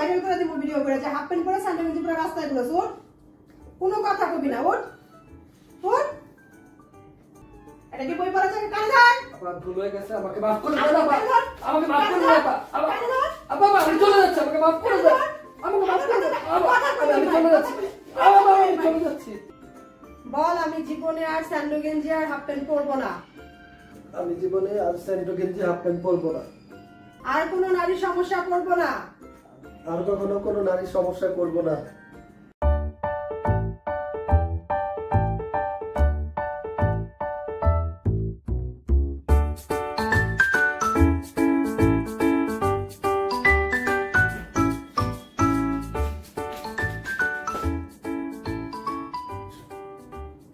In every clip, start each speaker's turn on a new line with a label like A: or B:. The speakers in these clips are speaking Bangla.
A: ভাইরাল করে দিব ভিডিও করে যে হাফ প্যান্ট পরে সান্ডা গেঞ্জি পরে রাস্তায় ঘুরছ। ওঠ, কোনো কথা কবি না। ওঠ ওঠ, এটা কি বই পড়া জায়গা? কানে ধর।
B: আপা ভুল হয়ে গেছে, আমাকে মাফ করে দাও আপা, আমাকে মাফ করে দাও আপা। আপা আমি চলে যাচ্ছি, আমাকে মাফ করে দাও, আমাকে মাফ করে দাও আপা, আমি চলে যাচ্ছি আপা, আমি চলে যাচ্ছি।
A: বল আমি জীবনে আর স্যান্ডো গেঞ্জি আর হাফ প্যান্ট পরবো না।
B: আমি জীবনে আর স্যান্ডো গেঞ্জি হাফ প্যান্ট পরবো না।
A: আর কোনো নারী সমস্যা করবো না।
B: আর কখনো কোনো নারীর সমস্যা করবো না।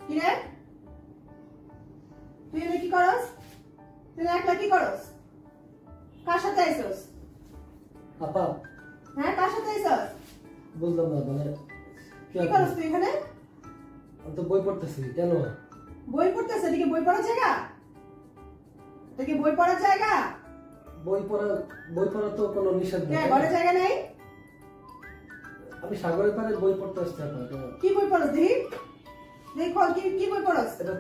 A: কিরে তুই এনে কি করস? তুই একলা কি করস? কার সাথে আইছস?
B: আপা
A: হ্যাঁ, কার সাথে আইছস?
B: বুঝলাম না, মানে
A: কি করস তুই এখানে?
B: আমি তো বই পড়তেছি। কেন?
A: বই পড়তেছ? এদিকে বই পড়ার জায়গা? এদিকে বই পড়ার জায়গা?
B: বই পড়া তো কোনো নিষেধ নেই।
A: ঘরে জায়গা নেই?
B: আমি সাগরের পাড়ে বই পড়তে আসছি আপা।
A: কি বই পড়স দেখি? দেখো কি বই পড়স?
B: এটা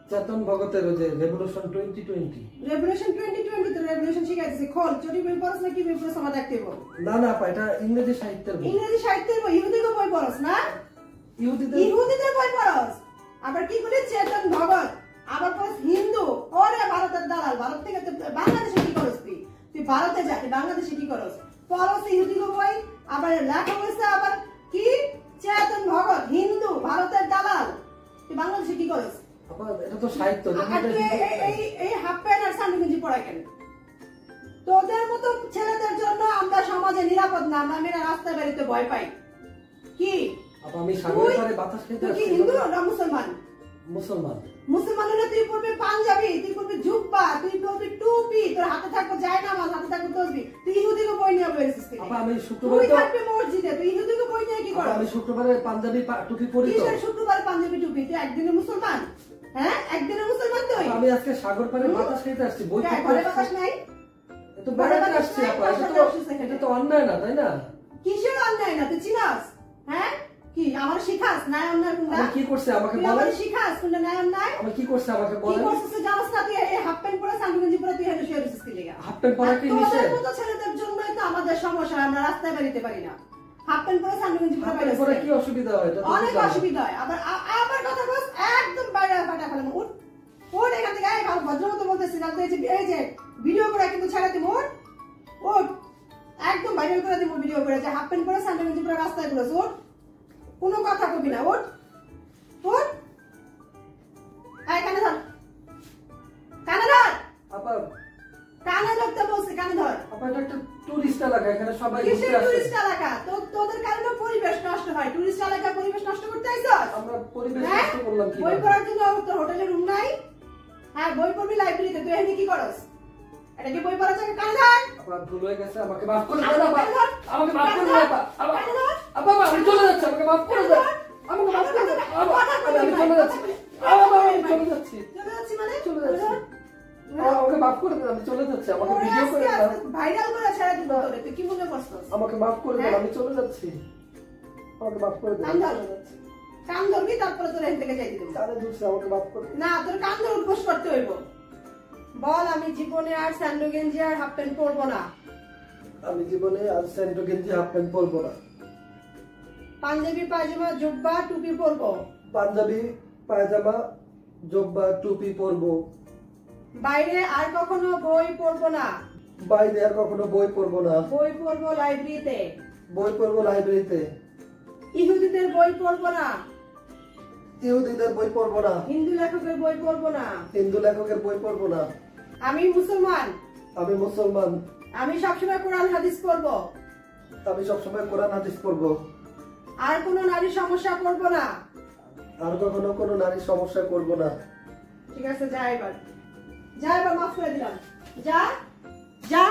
B: চেতন ভগতের ওই যে রেভলিউশন 2020।
A: রেভলিউশন 2020 তো রেভলিউশন শিখাইতেছে। খোল, চটি বই পড়স না কি বই পড়স আমার দেখতে বল।
B: না না আপা, এটা ইংরেজি সাহিত্যের বই।
A: ইংরেজি সাহিত্যের বই? ইহুদিকে বই পড়স না? ইহুদিদের বই পড়স? আবার কি বলে চেতন ভগত, আবার পড়স হিন্দু। ওরে ভারতের দালাল, ভারত থেকে বাংলাদেশে কি করস তুই? তুই ভারতে যা, তুই বাংলাদেশে কি করস? পড়স ইহুদিকে বই, আবার লেখা হয়েছে আবার কি চেতন ভগত, হিন্দু, ভারতের দালাল। তুই বাংলাদেশে কি করস?
B: আপা এটা তো সাহিত্য।
A: এই হাফ প্যান্ট আর সান্ডা গেঞ্জি পরাই কেন? তোদের মতো ছেলেদের জন্য আমরা সমাজে নিরাপদ না, আমরা মেয়েরা রাস্তায় বেরোতে ভয় পাই। কি
B: আপা আমি সাগরের পাড়ে বাতাস খেতে
A: তুই কি
B: আসছি।
A: হিন্দু না মুসলমান?
B: মুসলমান।
A: মুসলমান হলে তুই পরবি পাঞ্জাবি, তুই পরবি জুব্বা, তুই পরবি টুপি, তোর হাতে থাকবে জায়নামাজ, হাতে থাকবে তসবিহ। তুই ইহুদিকে বই নিয়ে বেরিয়েছিস কেন?
B: আপা আমি শুক্রবারে
A: তুই থাকবি মসজিদে, তুই ইহুদিকে বই নিয়ে কি করস?
B: আমি শুক্রবারে পাঞ্জাবি টুপি পরি তো।
A: কিসের শুক্রবার পাঞ্জাবি টুপি? তুই একদিনে মুসলমান? হ্যাঁ, একদিনে মুসলমান তুই?
B: আমি আজকে সাগর পাড়ে বাতাস খেতে আসছি, বই পড়তে
A: ঘরে
B: আসছি।
A: বাতাস নাই?
B: তো বেড়াতে আসছি আপা, এটা তো অন্যায় না, তাই না?
A: কিসের অন্যায় না? তুই চিনাস? হ্যাঁ, কি আমার শিখাস ন্যায় অন্যায় কোনটা?
B: আমি কি করছে আমাকে
A: তুই
B: বলেন?
A: আমার শিখাস কোনটা ন্যায় অন্যায়?
B: আমি কি করছে আমাকে
A: কি
B: বলেন?
A: করছিস তুই জানাস না? তুই এই হাফ প্যান্ট পরে সান্ডা গেঞ্জি পরে তুই হেঁটে শুয়ে রইছিস কি লাগা?
B: হাফ প্যান্ট পরা কি নিষেধ?
A: তোদের মতো ছেলেদের জন্যই তো আমাদের সমস্যা, আমরা রাস্তায় বেরোতে পারি না। হাফ প্যান্ট পরে সান্ডা গেঞ্জি
B: হাফ
A: পরে
B: প্যান্ট পরে কি অসুবিধা হয়? এটা তো
A: অনেক
B: জানি।
A: অসুবিধা হয়। আবার কথা বল, একদম বাইরে ফাটা ফেলে। উঠ ওঠ এখান থেকে, এই ভদ্রমতো বলতেছি না, এই যে ভিডিও করে কিন্তু ছেড়ে দিব। ওঠ, একদম ভাইরাল করে দিব ভিডিও করে যে হাফ প্যান্ট পরে সান্ডা গেঞ্জি পরে রাস্তায় ঘুরছ। ওঠ, কোনো কথা কবি না। ওঠ ওঠ, এই কানে ধর, কানে ধর।
B: আপা
A: কানে ধরতে বলছি, কানে ধর।
B: আপা এটা একটা টুরিস্ট এলাকা, এখানে সবাই ঘুরতে
A: কিসের
B: আসে।
A: টুরিস্ট এলাকা? তোদের কারণে পরিবেশ নষ্ট হয়। টুরিস্ট এলাকা পরিবেশ নষ্ট করতে আইছস?
B: আমরা পরিবেশ নষ্ট করলাম কি?
A: বই পড়ার জন্য তোর হোটেলে রুম নাই? হ্যাঁ, বই পড়বি লাইব্রেরিতে। তুই এখানে কি করস? এটা কি বই পড়ার জায়গা? কানে ধর।
B: আপা ভুল হয়ে গেছে, আমাকে মাফ করে দাও আপা, আমাকে মাফ করে দাও আপা।
A: কানে ধর।
B: আপা আমি চলে যাচ্ছি, আমাকে মাফ করে দাও, আমাকে মাফ করে দাও আপা, আমি চলে যাচ্ছি আপা, আমি চলে যাচ্ছি।
A: চলে যাচ্ছি মানে?
B: চলে যাচ্ছি আপা, আমাকে মাফ করে দাও, আমি চলে যাচ্ছি, আমাকে
A: ওরে
B: ভিডিও করে
A: আজকে
B: দাও,
A: ভাইরাল করে ছেড়ে দিব তোরে। তুই কি মনে করছস?
B: আমাকে মাফ করে দাও, আমি চলে যাচ্ছি, আমাকে মাফ করে দাও,
A: কান
B: আমি
A: ধর।
B: চলে যাচ্ছি।
A: কান ধরবি, তারপরে তোর এখান থেকে যাইতে দেবো।
B: কানে ধরছে, আমাকে মাফ করে দাও।
A: না, তোর কান ধরে উঠবোস করতে হইব। বল আমি জীবনে আর স্যান্ডো গেঞ্জি আর হাফ প্যান্ট পরবো না।
B: আমি জীবনে আর স্যান্ডো গেঞ্জি হাফ প্যান্ট পরবো না।
A: পাঞ্জাবি পায়জামা জুব্বা টুপি পরবো।
B: পাঞ্জাবি পায়জামা জব্বা টুপি পরবো।
A: বাইরে আর কখনো বই পড়বো না।
B: বাইরে আর কখনো বই পড়বো না।
A: বই পড়বো লাইব্রেরিতে।
B: বই পড়বো লাইব্রেরিতে।
A: ইহুদিদের বই পড়বো না।
B: ইহুদিদের বই পড়বো না।
A: হিন্দু লেখকের বই পড়বো না।
B: হিন্দু লেখকের বই পড়বো না।
A: আমি মুসলমান।
B: আমি মুসলমান।
A: আমি সবসময় কোরআন হাদিস পড়বো।
B: আমি সবসময় কোরআন হাদিস পড়বো।
A: আর কোনো নারী সমস্যা করবো না।
B: আর কখনো কোনো নারীর সমস্যা করবো না।
A: ঠিক আছে, যা এবার, যা এবার, মাফ করে দিলাম। যা যা।